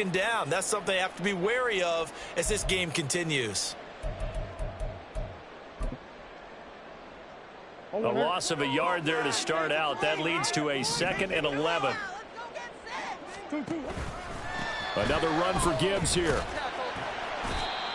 down. That's something they have to be wary of as this game continues. A loss of a yard there to start out. That leads to a 2nd and 11. Another run for Gibbs here.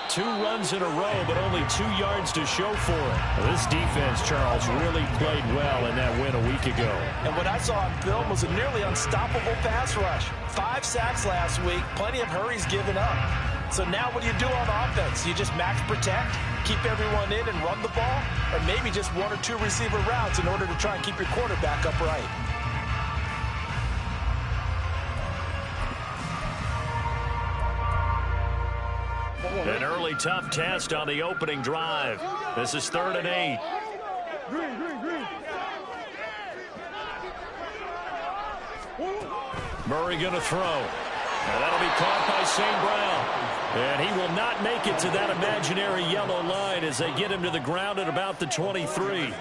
2 runs in a row, but only 2 yards to show for it. This defense, Charles, really played well in that win a week ago. And what I saw on film was a nearly unstoppable pass rush. 5 sacks last week, plenty of hurries given up. So now what do you do on offense? You just max protect, keep everyone in and run the ball, or maybe just 1 or 2 receiver routes in order to try and keep your quarterback upright. An early tough test on the opening drive. This is 3rd and 8. Murray going to throw. And that'll be caught by St. Brown. And he will not make it to that imaginary yellow line as they get him to the ground at about the 23.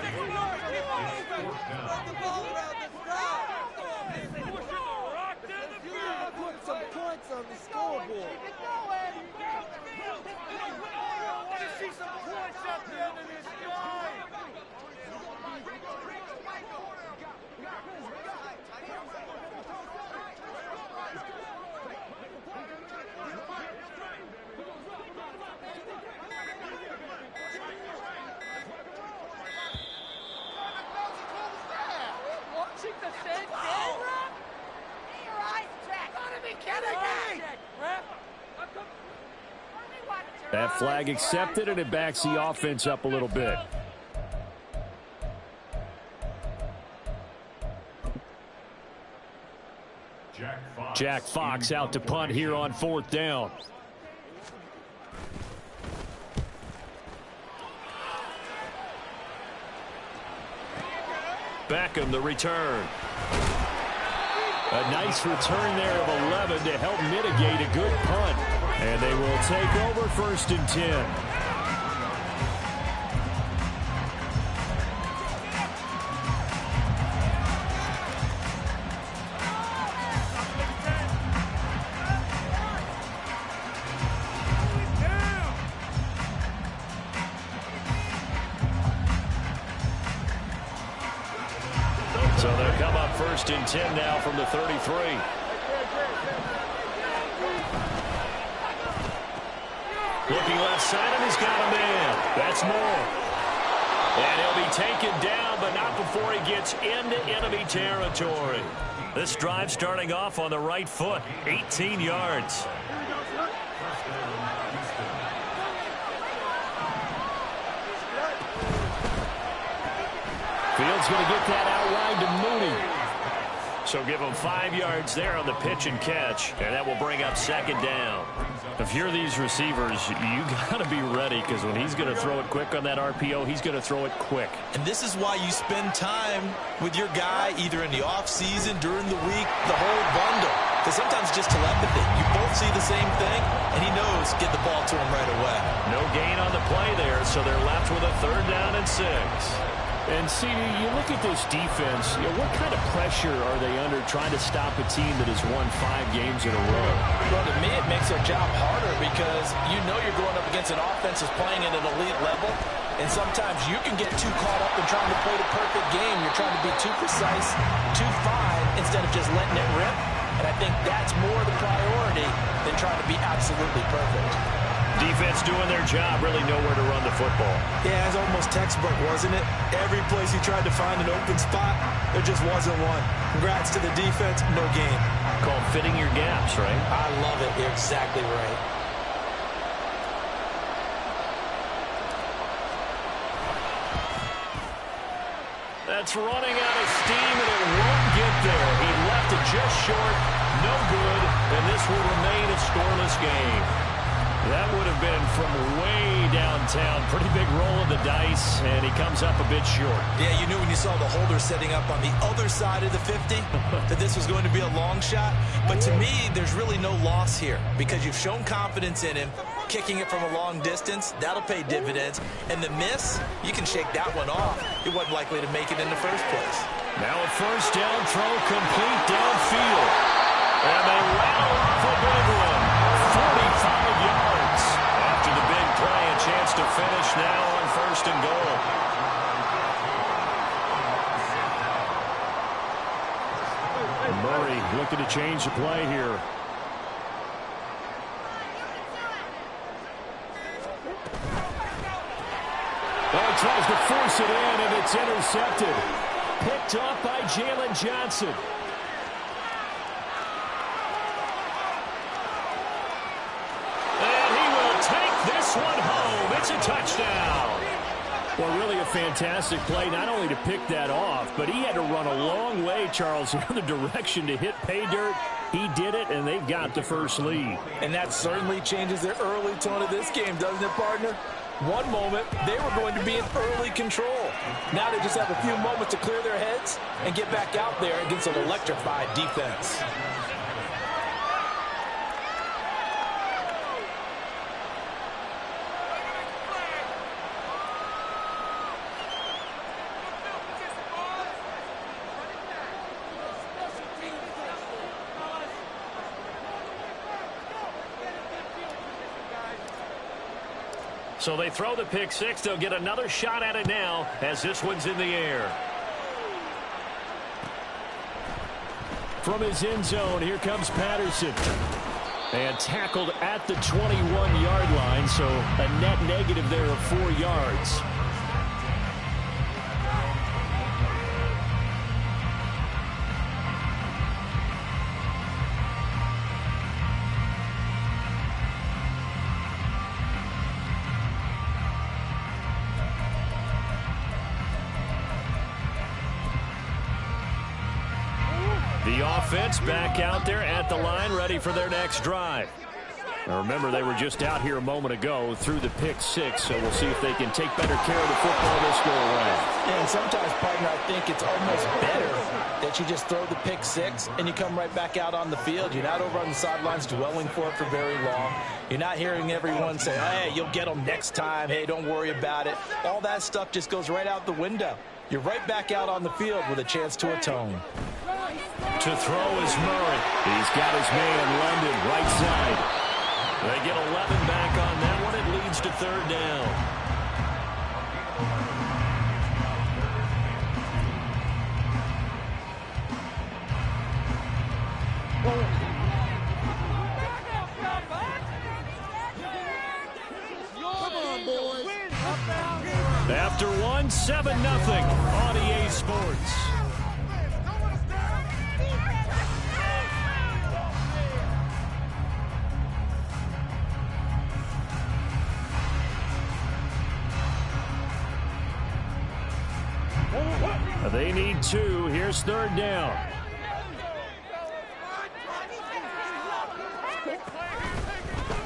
That flag accepted, and it backs the offense up a little bit. Jack Fox out to punt here on 4th down. Beckham the return. A nice return there of 11 to help mitigate a good punt. And they will take over 1st and 10. So they'll come up 1st and 10 now from the 33. Looking left side, and he's got a man. That's Moore. And he'll be taken down, but not before he gets into enemy territory. This drive starting off on the right foot, 18 yards. Fields going to get that out wide to Mooney. So give him 5 yards there on the pitch and catch, and that will bring up 2nd down. If you're these receivers, you got to be ready, because when he's going to throw it quick on that RPO, he's going to throw it quick. And this is why you spend time with your guy either in the offseason, during the week, the whole bundle. Because sometimes just telepathy. You both see the same thing, and he knows get the ball to him right away. No gain on the play there, so they're left with a 3rd down and 6. And, CD, you look at this defense, what kind of pressure are they under trying to stop a team that has won 5 games in a row? Well, to me, it makes their job harder because you know you're going up against an offense that's playing at an elite level, and sometimes you can get too caught up in trying to play the perfect game. You're trying to be too precise, too fine, instead of just letting it rip. And I think that's more the priority than trying to be absolutely perfect. Defense doing their job, really nowhere to run the football. Yeah, it's almost textbook, wasn't it? Every place he tried to find an open spot, there just wasn't one. Congrats to the defense, no gain. Called fitting your gaps, right? I love it. You're exactly right. That's running out of steam, and it won't get there. He left it just short, no good, and this will remain a scoreless game. That would have been from way downtown. Pretty big roll of the dice, and he comes up a bit short. Yeah, you knew when you saw the holder setting up on the other side of the 50 that this was going to be a long shot. But to me, there's really no loss here because you've shown confidence in him. Kicking it from a long distance, that'll pay dividends. And the miss, you can shake that one off. It wasn't likely to make it in the first place. Now a 1st down throw complete downfield. And they rattle off a big one. looking to change the play here. Oh, tries to force it in, and it's intercepted. Picked off by Jalen Johnson. And he will take this one home. It's a touchdown. Well, really a fantastic play, not only to pick that off, but he had to run a long way, Charles, in the direction to hit pay dirt. He did it, and they've got the first lead. And that certainly changes the early tone of this game, doesn't it, partner? One moment, they were going to be in early control. Now they just have a few moments to clear their heads and get back out there against an electrified defense. So they throw the pick six. They'll get another shot at it now as this one's in the air. From his end zone, here comes Patterson. And tackled at the 21-yard line, so a net negative there of 4 yards. The offense back out there at the line, ready for their next drive. Now remember, they were just out here a moment ago through the pick six, so we'll see if they can take better care of the football this go around. Yeah, and sometimes, partner, I think it's almost better that you just throw the pick six and you come right back out on the field. You're not over on the sidelines dwelling for it for very long. You're not hearing everyone say, hey, you'll get them next time. Hey, don't worry about it. All that stuff just goes right out the window. You're right back out on the field with a chance to atone. To throw is Murray. He's got his man, London, right side. They get 11 back on that one. It leads to third down. Come on, boys. After one, 7-0 on EA Sports. They need 2. Here's third down.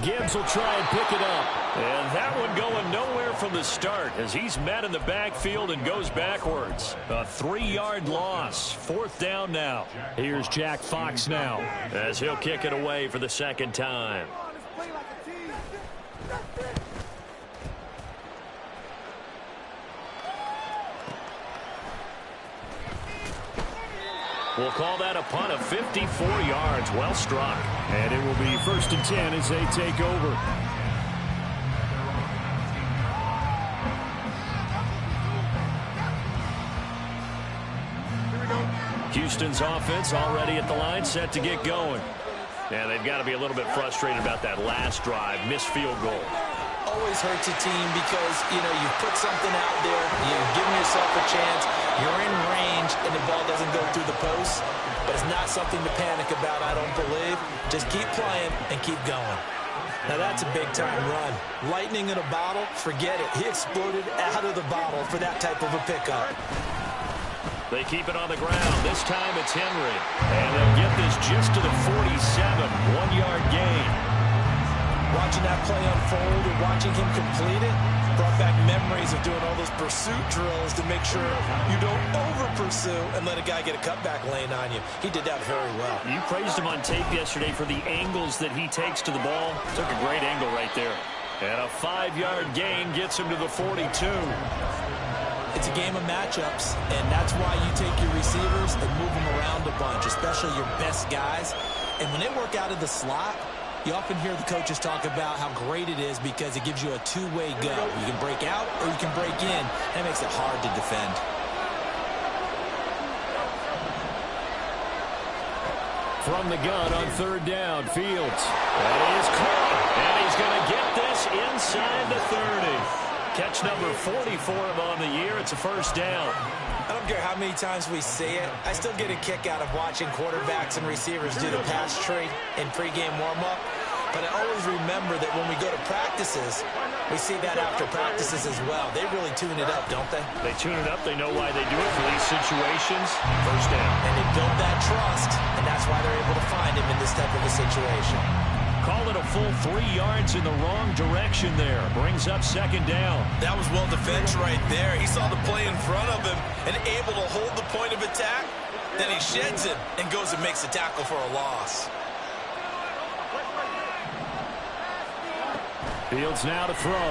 Gibbs will try and pick it up. And that one going nowhere from the start as he's met in the backfield and goes backwards. A 3-yard loss. Fourth down now. Here's Jack Fox now as he'll kick it away for the second time. We'll call that a punt of 54 yards. Well struck. And it will be 1st and 10 as they take over. Houston's offense already at the line, set to get going. And they've got to be a little bit frustrated about that last drive. Missed field goal. Always hurts a team because, you know, you put something out there, you're giving yourself a chance, you're in range, and the ball doesn't go through the post. But it's not something to panic about, I don't believe. Just keep playing and keep going. Now that's a big-time run. Lightning in a bottle, forget it. He exploded out of the bottle for that type of a pickup. They keep it on the ground. This time it's Henry. And they'll get this just to the 47. 1-yard gain. Watching that play unfold and watching him complete it brought back memories of doing all those pursuit drills to make sure you don't over-pursue and let a guy get a cutback lane on you. He did that very well. You praised him on tape yesterday for the angles that he takes to the ball. Took a great angle right there. And a 5-yard gain gets him to the 42. It's a game of matchups, and that's why you take your receivers and move them around a bunch, especially your best guys. And when they work out of the slot, you often hear the coaches talk about how great it is because it gives you a two-way go. You can break out or you can break in. That makes it hard to defend. From the gun on third down, Fields. That is caught, and he's going to get this inside the 30. Catch number 40 for him on the year. It's a first down. I don't care how many times we see it. I still get a kick out of watching quarterbacks and receivers do the pass tree in pregame warm-up. But I always remember that when we go to practices, we see that after practices as well. They really tune it up, don't they? They tune it up. They know why they do it for these situations. First down. And they build that trust, and that's why they're able to find him in this type of a situation. Call it a full 3 yards in the wrong direction there. Brings up second down. That was well defended right there. He saw the play in front of him and able to hold the point of attack. Then he sheds it and goes and makes a tackle for a loss. Fields now to throw.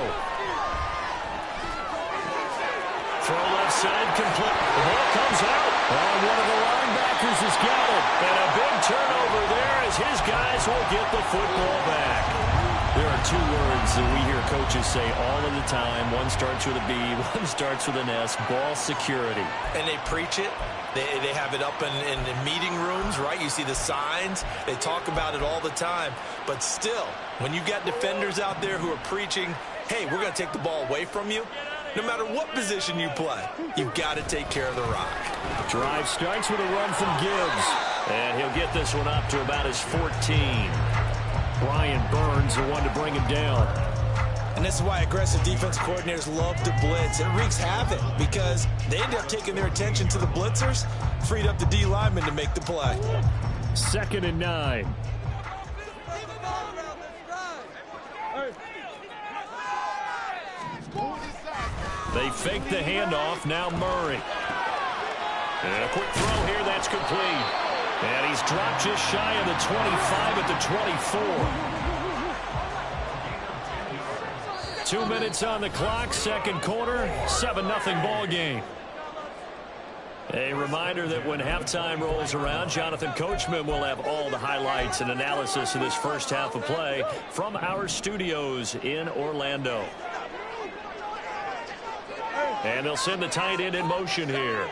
Throw left side, complete. The ball comes out. And one of the linebackers has got it. And a big turnover there as his guys will get the football back. There are 2 words that we hear coaches say all of the time. One starts with a B, one starts with an S. Ball security. And they preach it. They have it up in meeting rooms, right? You see the signs. They talk about it all the time. But still, when you got defenders out there who are preaching, hey, we're going to take the ball away from you, no matter what position you play, you've got to take care of the rock. Drive starts with a run from Gibbs. And he'll get this one up to about his 14. Brian Burns, the one to bring him down. And this is why aggressive defense coordinators love to blitz. It wreaks havoc because they end up taking their attention to the blitzers, freed up the D lineman to make the play. 2nd and 9. They fake the handoff. Now Murray. And a quick throw here. That's complete. And he's dropped just shy of the 25 at the 24. 2 minutes on the clock, second quarter, 7-0 ball game. A reminder that when halftime rolls around, Jonathan Coachman will have all the highlights and analysis of this first half of play from our studios in Orlando. And they'll send the tight end in motion here.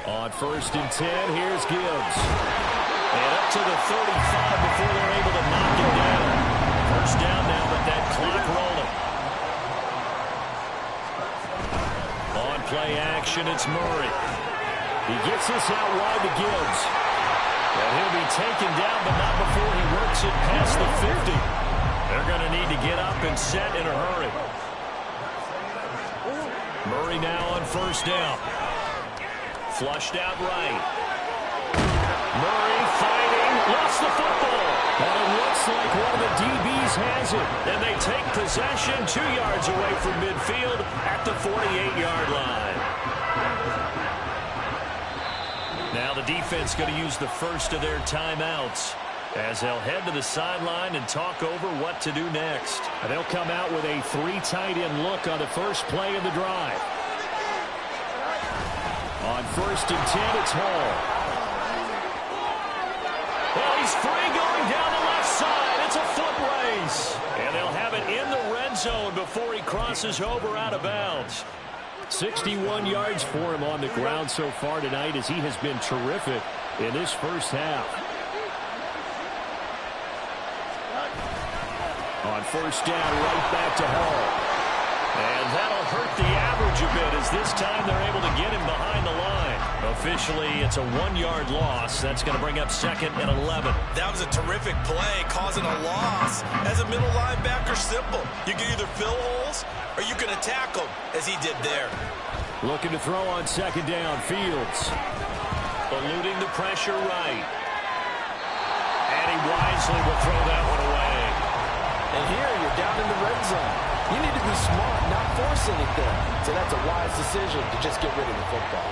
On 1st and 10, here's Gibbs. And up to the 35 before they're able to knock him down. First down now, but that clock rolling. On play action, it's Murray. He gets this out wide to Gibbs. And he'll be taken down, but not before he works it past the 50. They're going to need to get up and set in a hurry. Murray now on first down. Flushed out right. Murray fighting, lost the football. And it looks like one of the DBs has it. And they take possession 2 yards away from midfield at the 48-yard line. Now the defense going to use the first of their timeouts as they'll head to the sideline and talk over what to do next. And they'll come out with a 3 tight end look on the first play of the drive. On 1st and 10, it's Hall. Well, he's free going down the left side. It's a foot race. And they'll have it in the red zone before he crosses over out of bounds. 61 yards for him on the ground so far tonight as he has been terrific in this first half. On first down, right back to Hall. And that'll hurt the average a bit as this time they're able to get him behind the line. Officially, it's a 1-yard loss. That's going to bring up 2nd and 11. That was a terrific play, causing a loss. As a middle linebacker, simple. You can either fill holes or you can attack them, as he did there. Looking to throw on 2nd down, Fields. Eluding the pressure right. And he wisely will throw that one away. And here you're down in the red zone. You need to be smart, not force anything. So that's a wise decision to just get rid of the football.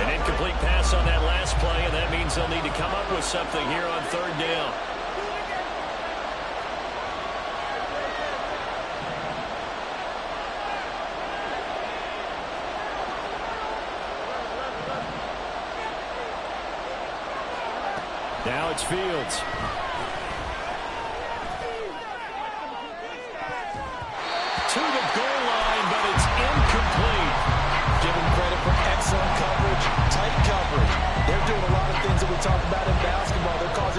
An incomplete pass on that last play, and that means they'll need to come up with something here on 3rd down. Now it's Fields.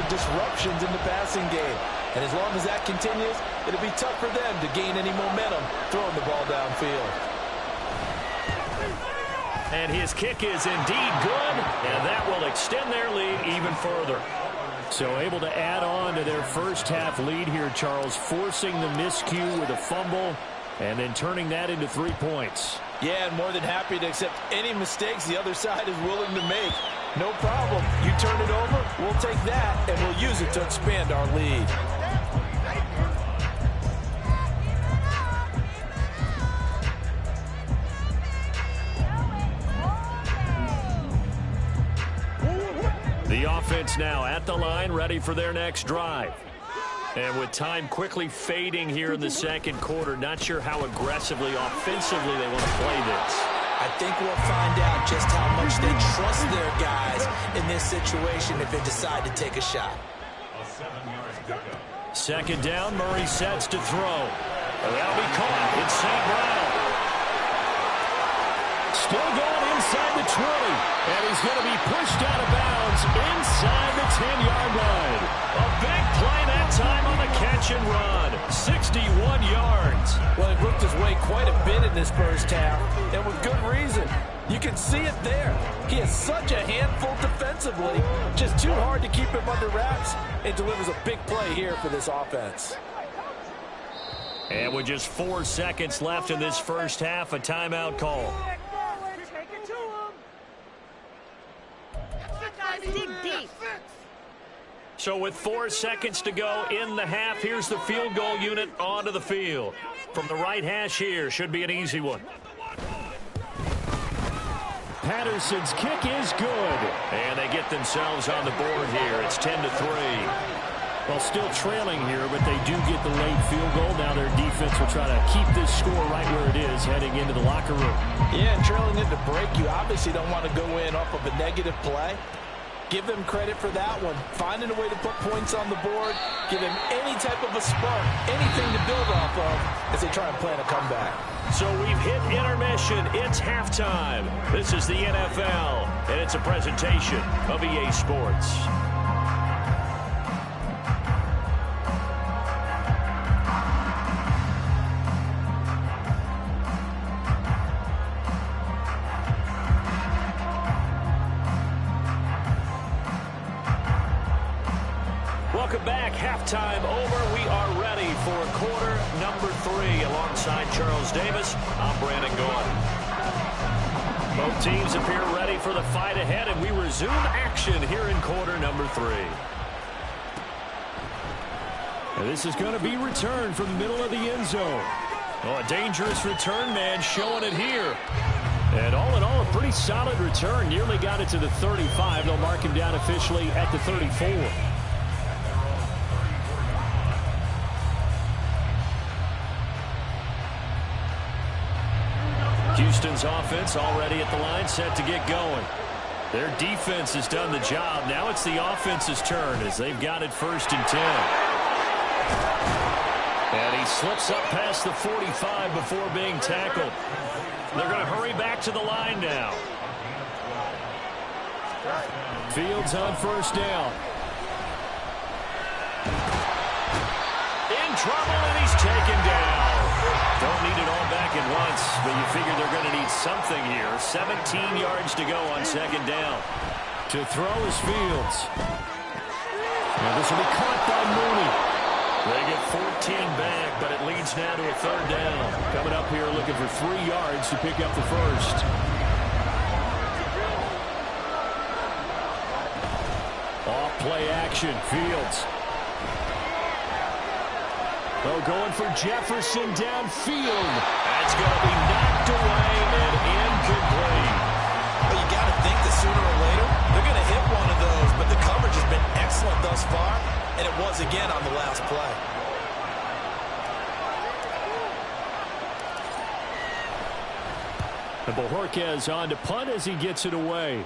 disruptions in the passing game. And as long as that continues, it'll be tough for them to gain any momentum throwing the ball downfield. And his kick is indeed good, and that will extend their lead even further. So able to add on to their first half lead here, Charles, forcing the miscue with a fumble and then turning that into 3 points. Yeah, and more than happy to accept any mistakes the other side is willing to make. No problem. You turn it over, we'll take that, and we'll use it to expand our lead. The offense now at the line, ready for their next drive. And with time quickly fading here in the second quarter, not sure how aggressively, offensively they want to play this. I think we'll find out just how much they trust their guys in this situation if they decide to take a shot. Second down, Murray sets to throw. That'll be caught. It's St. Brown. Still going inside the 20. And he's going to be pushed out of bounds inside the 10-yard line. A big play that time on the catch and run. 61 yards. Well, he worked his way quite a bit in this first half, and with good reason. You can see it there. He is such a handful defensively. Just too hard to keep him under wraps, and delivers a big play here for this offense. And with just 4 seconds left in this first half, a timeout call. Dig deep. So with 4 seconds to go in the half, here's the field goal unit onto the field. From the right hash here, should be an easy one. Patterson's kick is good. And they get themselves on the board here. It's 10-3. Well, still trailing here, but they do get the late field goal. Now their defense will try to keep this score right where it is heading into the locker room. Yeah, and trailing into break, you obviously don't want to go in off of a negative play. Give them credit for that one. Finding a way to put points on the board. Give them any type of a spark, anything to build off of as they try and plan a comeback. So we've hit intermission. It's halftime. This is the NFL, and it's a presentation of EA Sports. Welcome back. Halftime over. We are ready for quarter number 3. Alongside Charles Davis, I'm Brandon Gaudin. Both teams appear ready for the fight ahead, and we resume action here in quarter number 3. And this is going to be returned from the middle of the end zone. Oh, a dangerous return man showing it here. And all in all, a pretty solid return. Nearly got it to the 35. They'll mark him down officially at the 34. Houston's offense already at the line, set to get going. Their defense has done the job. Now it's the offense's turn as they've got it 1st and 10. And he slips up past the 45 before being tackled. They're going to hurry back to the line now. Fields on 1st down. In trouble, and he's taken down. Don't need it all back at once, but you figure they're going to need something here. 17 yards to go on 2nd down. To throw is Fields. And this will be caught by Mooney. They get 14 back, but it leads now to a 3rd down. Coming up here looking for 3 yards to pick up the first. Off play action, Fields. Oh, going for Jefferson downfield. That's going to be knocked away and incomplete. Well, you got to think that sooner or later they're going to hit one of those, but the coverage has been excellent thus far, and it was again on the last play. And Bojorquez on to punt as he gets it away.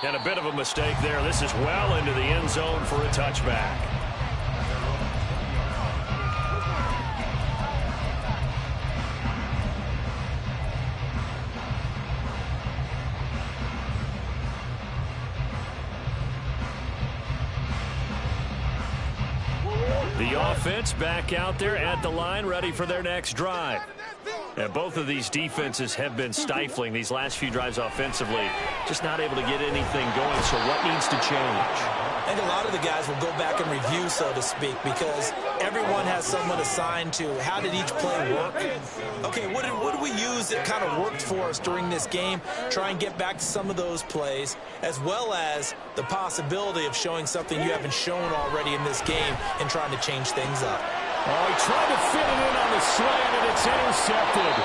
And a bit of a mistake there. This is well into the end zone for a touchback. offense back out there at the line, ready for their next drive. And both of these defenses have been stifling these last few drives offensively. Just not able to get anything going, so what needs to change? I think a lot of the guys will go back and review, so to speak, because everyone has someone assigned to how did each play work. Okay, what did we use that kind of worked for us during this game? Try and get back to some of those plays, as well as the possibility of showing something you haven't shown already in this game and trying to change things up. Oh, he tried to fit it in on the slant, and it's intercepted.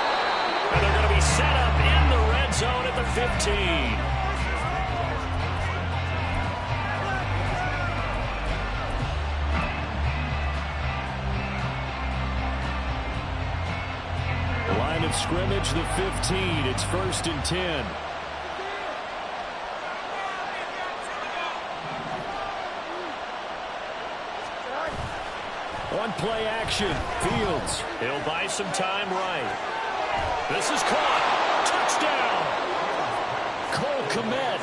And they're going to be set up in the red zone at the 15. Line of scrimmage, the 15. It's 1st and 10. One play action. Fields. He'll buy some time right. This is caught. Touchdown. Cole Kmet.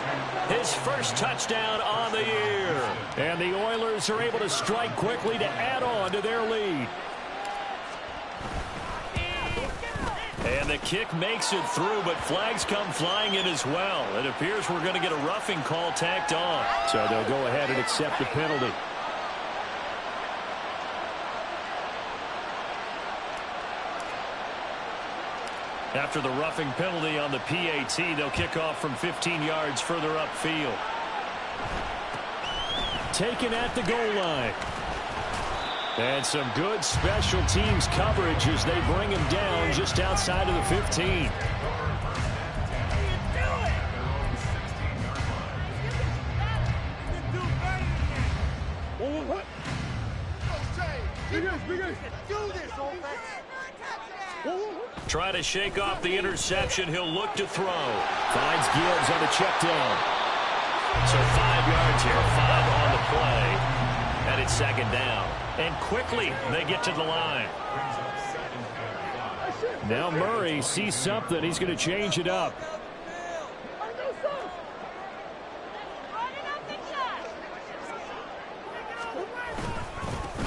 His first touchdown on the year. And the Oilers are able to strike quickly to add on to their lead. And the kick makes it through, but flags come flying in as well. It appears we're going to get a roughing call tacked on. So they'll go ahead and accept the penalty. After the roughing penalty on the PAT, they'll kick off from 15 yards further upfield. Taken at the goal line. And some good special teams coverage as they bring him down just outside of the 15. Try to shake off the interception. He'll look to throw. Finds Gibbs on the check down. So 5 yards here, 5 on the play. And it's 2nd down. And quickly they get to the line. Now Murray sees something. He's going to change it up.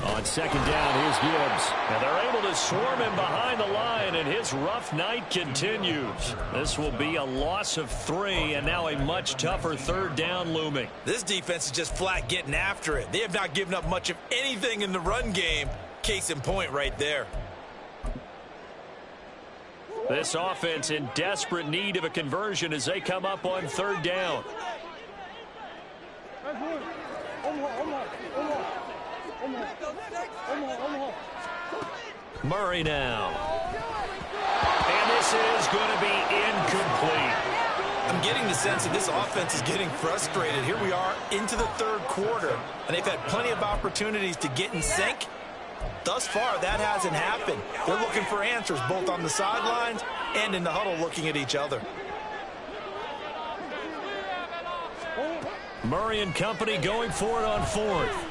On 2nd down, here's Gibbs. And they're able to swarm him behind the line, and his rough night continues. This will be a loss of 3, and now a much tougher 3rd down looming. This defense is just flat getting after it. They have not given up much of anything in the run game. Case in point right there. This offense in desperate need of a conversion as they come up on 3rd down. Murray now. And this is going to be incomplete. I'm getting the sense that this offense is getting frustrated. Here we are into the 3rd quarter, and they've had plenty of opportunities to get in sync. Thus far, that hasn't happened. They're looking for answers both on the sidelines and in the huddle looking at each other. Murray and company going for it on 4th.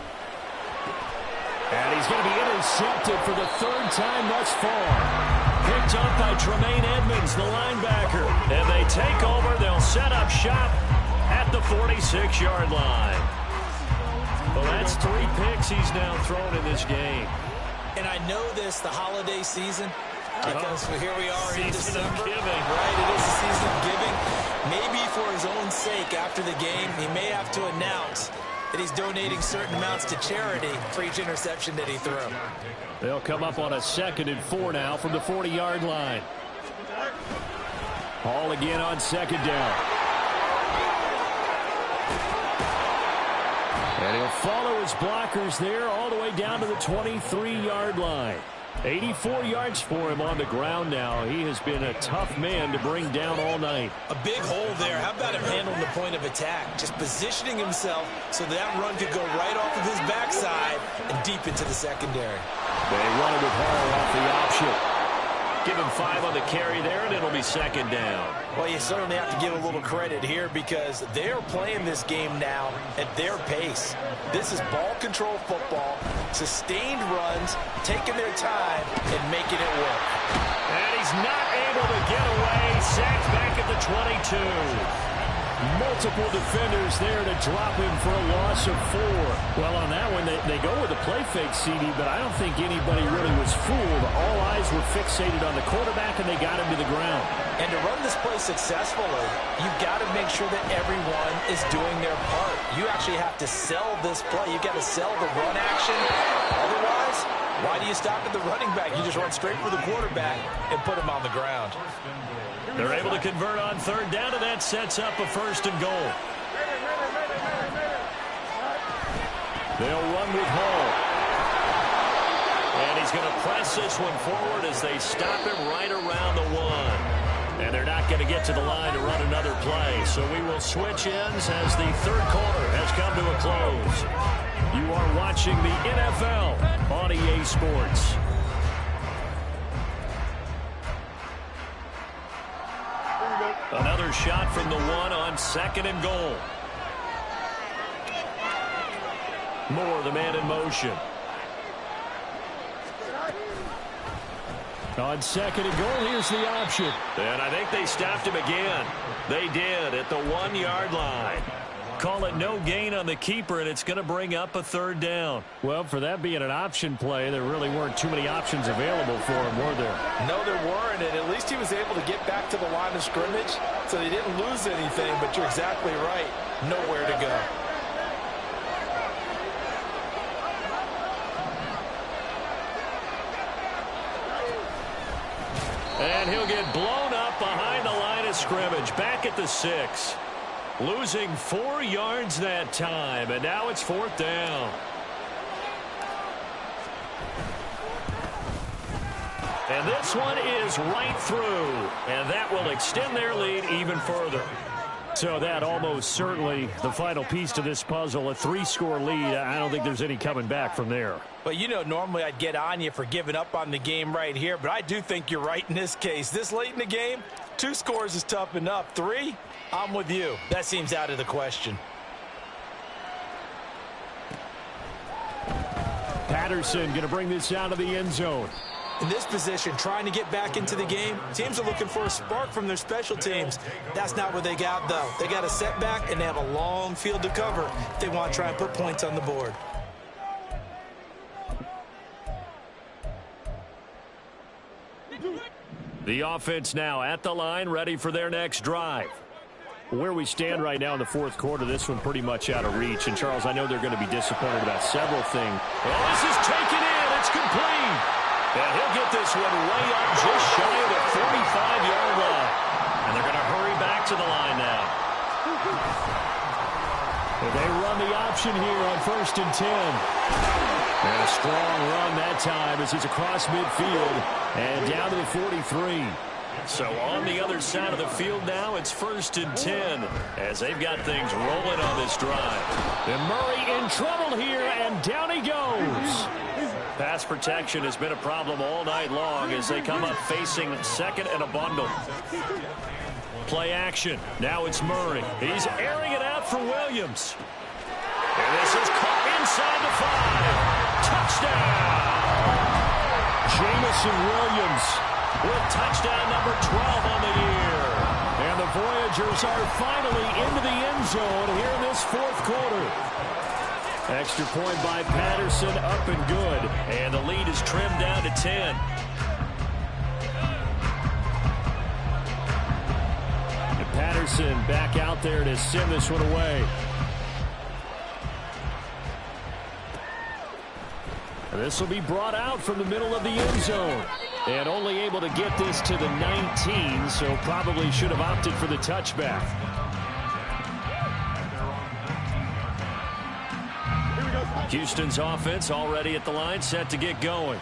And he's going to be intercepted for the 3rd time thus far. Picked up by Tremaine Edmonds, the linebacker. And they take over. They'll set up shop at the 46-yard line. Well, that's 3 picks he's now thrown in this game. And I know this, the holiday season, because here we are in December. Of giving. Right, it is the season of giving. Maybe for his own sake after the game, he may have to announce that he's donating certain amounts to charity for each interception that he threw. They'll come up on a 2nd and 4 now from the 40-yard line. Hall again on 2nd down. And he'll follow his blockers there all the way down to the 23-yard line. 84 yards for him on the ground now. He has been a tough man to bring down all night. A big hole there. How about him handling the point of attack? Just positioning himself so that run could go right off of his backside and deep into the secondary. They run it with Hall off the option. Give him 5 on the carry there, and it'll be 2nd down. Well, you certainly have to give a little credit here because they're playing this game now at their pace. This is ball control football, sustained runs, taking their time, and making it work. And he's not able to get away. Sacked back at the 22. Multiple defenders there to drop him for a loss of 4. Well, on that one, they go with the play fake, CD, but I don't think anybody really was fooled. All eyes were fixated on the quarterback, and they got him to the ground. And to run this play successfully, you've got to make sure that everyone is doing their part. You actually have to sell this play. You've got to sell the run action. Otherwise, why do you stop at the running back? You just run straight for the quarterback and put him on the ground. They're able to convert on third down, and that sets up a 1st and goal. They'll run with Hall. And he's going to press this one forward as they stop him right around the 1. And they're not going to get to the line to run another play. So we will switch ends as the third quarter has come to a close. You are watching the NFL on EA Sports. Another shot from the 1 on 2nd and goal. Moore, the man in motion. On 2nd and goal, here's the option. And I think they stopped him again. They did at the 1-yard line. Call it no gain on the keeper, and it's going to bring up a 3rd down. Well, for that being an option play, there really weren't too many options available for him, were there? No, there weren't, and at least he was able to get back to the line of scrimmage, so he didn't lose anything, but you're exactly right. Nowhere to go. And he'll get blown up behind the line of scrimmage, back at the 6. Losing 4 yards that time, and now it's 4th down. And this one is right through, and that will extend their lead even further. So that almost certainly the final piece to this puzzle, a 3-score lead. I don't think there's any coming back from there. But, you know, normally I'd get on you for giving up on the game right here, but I do think you're right in this case. This late in the game, 2 scores is tough enough. 3, I'm with you. That seems out of the question. Patterson going to bring this out of the end zone. In this position, trying to get back into the game, teams are looking for a spark from their special teams. That's not what they got, though. They got a setback, and they have a long field to cover if they want to try and put points on the board. The offense now at the line, ready for their next drive. Where we stand right now in the 4th quarter, this one pretty much out of reach. And, Charles, I know they're going to be disappointed about several things. Well, this is taken in. It's complete. And he'll get this one way up just shy of the 45-yard line. And they're going to hurry back to the line now. And they run the option here on 1st and 10. And a strong run that time as he's across midfield and down to the 43. So on the other side of the field now, it's 1st and 10 as they've got things rolling on this drive. And Murray in trouble here, and down he goes. Pass protection has been a problem all night long as they come up facing 2nd and a bundle. Play action. Now it's Murray. He's airing it out for Williams. And this is caught inside the 5. Touchdown! Jamison Williams with touchdown number 12 on the year. And the Voyagers are finally into the end zone here in this 4th quarter. Extra point by Patterson, up and good. And the lead is trimmed down to 10. And Patterson back out there to send this one away. And this will be brought out from the middle of the end zone. And only able to get this to the 19, so probably should have opted for the touchback. Houston's offense already at the line, set to get going.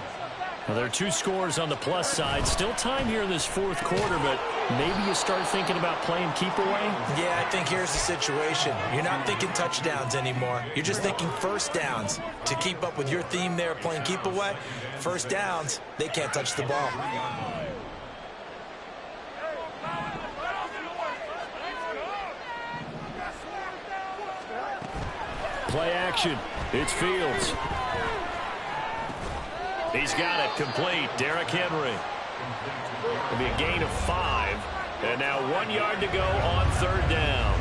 Well, there are 2 scores on the plus side. Still time here in this 4th quarter, but maybe you start thinking about playing keep away? Yeah, I think here's the situation. You're not thinking touchdowns anymore. You're just thinking 1st downs. To keep up with your theme there, playing keep away, 1st downs, they can't touch the ball. Play action. It's Fields. He's got it complete. Derrick Henry. It'll be a gain of 5. And now 1 yard to go on 3rd down.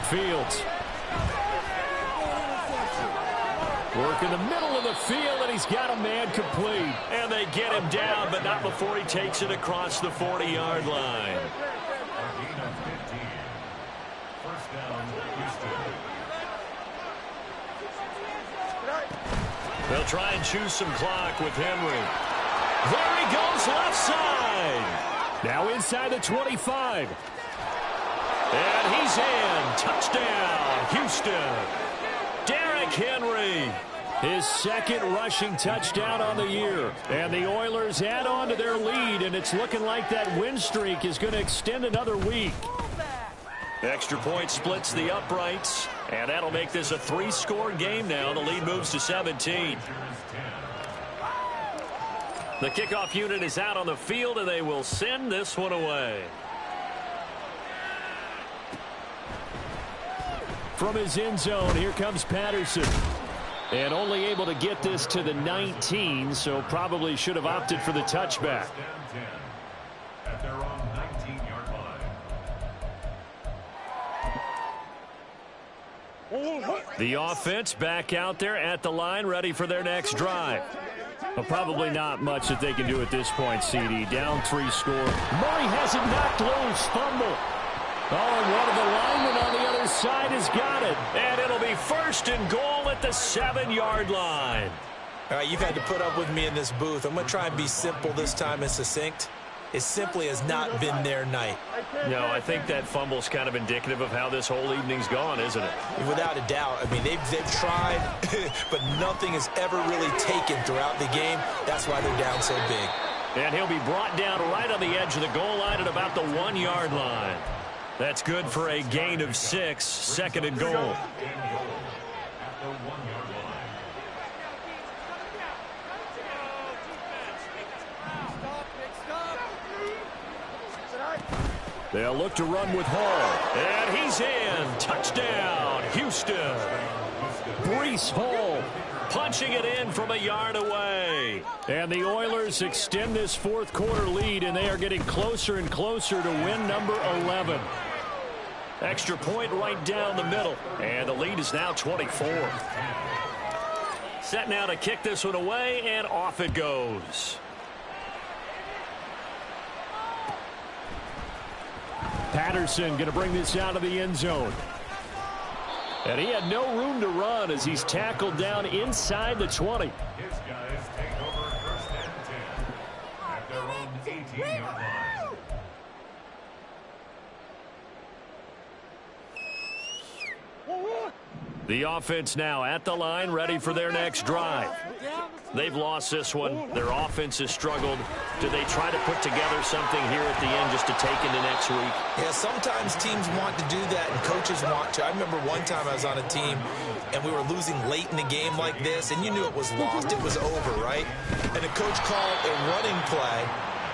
Fields. Work in the middle of the field, and he's got a man complete. And they get him down, but not before he takes it across the 40-yard line. First down, Houston. They'll try and choose some clock with Henry. There he goes, left side. Now inside the 25. And he's in. Touchdown, Houston. Derrick Henry. His second rushing touchdown on the year. And the Oilers add on to their lead, and it's looking like that win streak is going to extend another week. Extra point splits the uprights, and that'll make this a 3-score game now. The lead moves to 17. The kickoff unit is out on the field, and they will send this one away. From his end zone, here comes Patterson. And only able to get this to the 19, so probably should have opted for the touchback. At their own 19-yard line. The offense back out there at the line, ready for their next drive. Well, probably not much that they can do at this point, CD. Down 3 score. Murray has it knocked loose. Fumble. Oh, and one of the linemen on the other side has got it. And it'll be first and goal at the 7-yard line. All right, you've had to put up with me in this booth. I'm going to try and be simple this time and succinct. It simply has not been their night. No, I think that fumble's kind of indicative of how this whole evening's gone, isn't it? Without a doubt. I mean, they've tried, but nothing has ever really taken throughout the game. That's why they're down so big. And he'll be brought down right on the edge of the goal line at about the 1-yard line. That's good for a gain of 6, second and goal. At the 1-yard line. They'll look to run with Hall. And he's in. Touchdown, Houston. Breece Hall punching it in from a yard away. And the Oilers extend this fourth quarter lead, and they are getting closer and closer to win number 11. Extra point right down the middle. And the lead is now 24. Set now to kick this one away, and off it goes. Patterson going to bring this out of the end zone. And he had no room to run as he's tackled down inside the 20. His guys take over first and 10 at their own 18-yard line. The offense now at the line, ready for their next drive. They've lost this one. Their offense has struggled. Do they try to put together something here at the end just to take into next week? Yeah, sometimes teams want to do that and coaches want to. I remember one time I was on a team and we were losing late in the game like this, and you knew it was lost. It was over, right? And the coach called a running play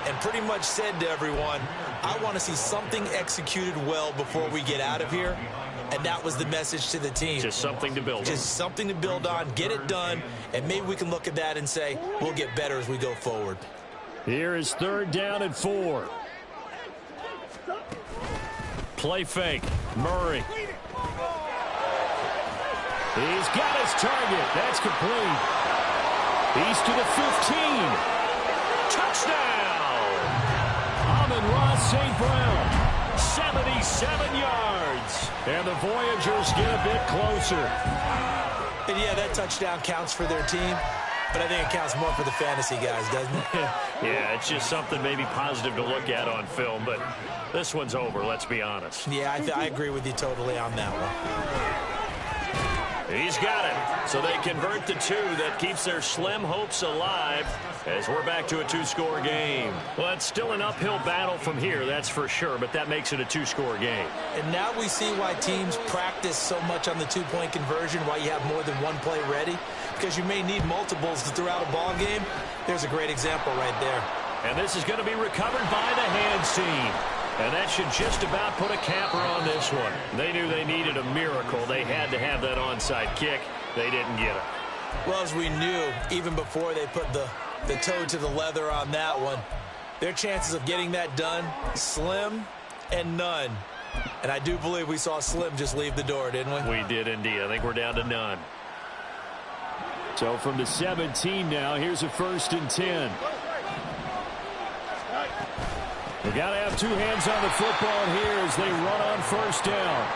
and pretty much said to everyone, I want to see something executed well before we get out of here. And that was the message to the team. Just something to build on. Just something to build on, get it done, and maybe we can look at that and say, we'll get better as we go forward. Here is 3rd down and 4. Play fake. Murray. He's got his target. That's complete. He's to the 15. Touchdown! Amon-Ra St. Brown. 77 yards. And the Voyagers get a bit closer. And yeah, that touchdown counts for their team, but I think it counts more for the fantasy guys, doesn't it? Yeah, it's just something maybe positive to look at on film, but this one's over, let's be honest. Yeah, I agree with you totally on that one. He's got it. So they convert the 2. That keeps their slim hopes alive as we're back to a 2-score game. Well, it's still an uphill battle from here, that's for sure, but that makes it a 2-score game. And now we see why teams practice so much on the 2-point conversion, why you have more than one play ready, because you may need multiples throughout a ball game. There's a great example right there. And this is going to be recovered by the hands team. And that should just about put a capper on this one. They knew they needed a miracle. They had to have that onside kick. They didn't get it. Well, as we knew, even before they put the toe to the leather on that one, their chances of getting that done, slim and none. And I do believe we saw Slim just leave the door, didn't we? We did indeed. I think we're down to none. So from the 17 now, here's a 1st and 10. We got to have two hands on the football here as they run on 1st down.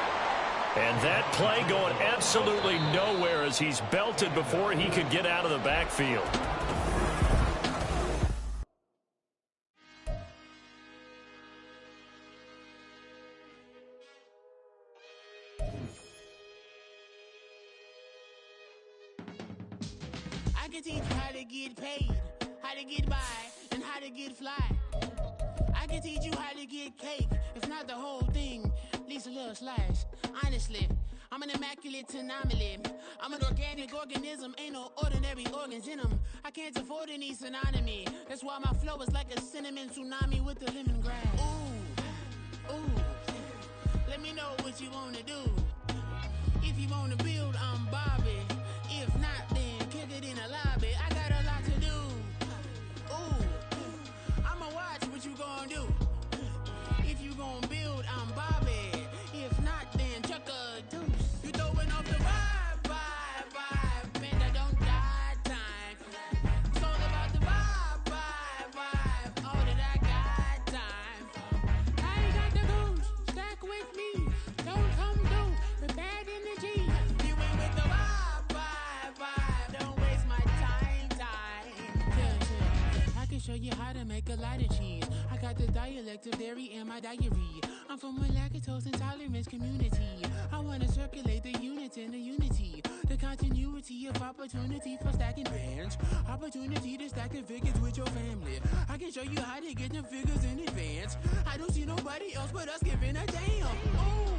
And that play going absolutely nowhere as he's belted before he could get out of the backfield. I can teach you how to get paid, how to get by, and how to get fly. I can teach you how to get cake, if not the whole thing, at least a little slice. Honestly, I'm an immaculate anomaly. I'm an organic organism, ain't no ordinary organs in them. I can't afford any synonymy. That's why my flow is like a cinnamon tsunami with the lemongrass. Ooh, ooh, let me know what you wanna do. If you wanna build, I'm Bobby. If not, then kick it in the lobby. I got a lot to do. Ooh, I'ma watch what you gonna do. If you gonna build, I'm Bobby. If not, then chuck a deuce. You throwing off the vibe, man, I don't die time. It's all about the vibe, all that I got time. I ain't got the goose, stack with me. Don't come through with bad energy. You ain't with the vibe, don't waste my time. Yeah. I can show you how to make a lot of cheese. I got the dialect of dairy in my diary. I'm from a lactose intolerance community. I wanna circulate the units in the unity. The continuity of opportunity for stacking bands. Opportunity to stack the figures with your family. I can show you how to get them figures in advance. I don't see nobody else but us giving a damn. Ooh,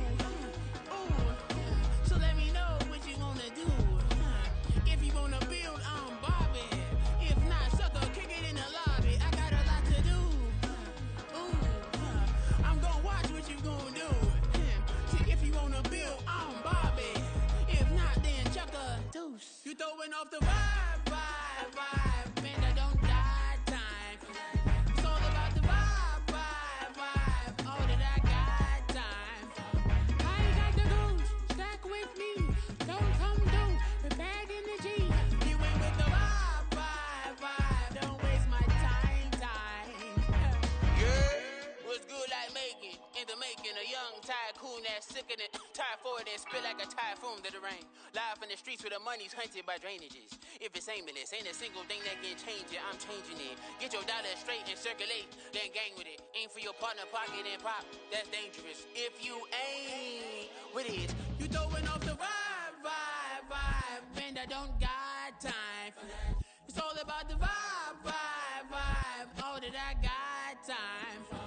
so let me know what you wanna do. If you wanna build, I'm Bobby. If not, sucker, kick it in the lobby. I got a lot to do. I'm gonna watch what you gonna do. See, if you wanna build, I'm Bobby. If not, then chuck a deuce. You throwing off the vibe, man, I don't die time. It's all about the vibe, all that I got time. I ain't got the goose, stack with me. Don't come through with bad energy. You ain't with the vibe, don't waste my time. Yeah, what's good like making? In the making, a young tycoon that's sick in it. Tired for it and spit like a typhoon to the rain. Live in the streets where the money's hunted by drainages. If it's aimless, ain't a single thing that can change it. I'm changing it. Get your dollar straight and circulate, then gang with it. Aim for your partner, pocket and pop. That's dangerous. If you ain't with it, you throwing off the vibe, man, I don't got time. It's all about the vibe, all that I got time.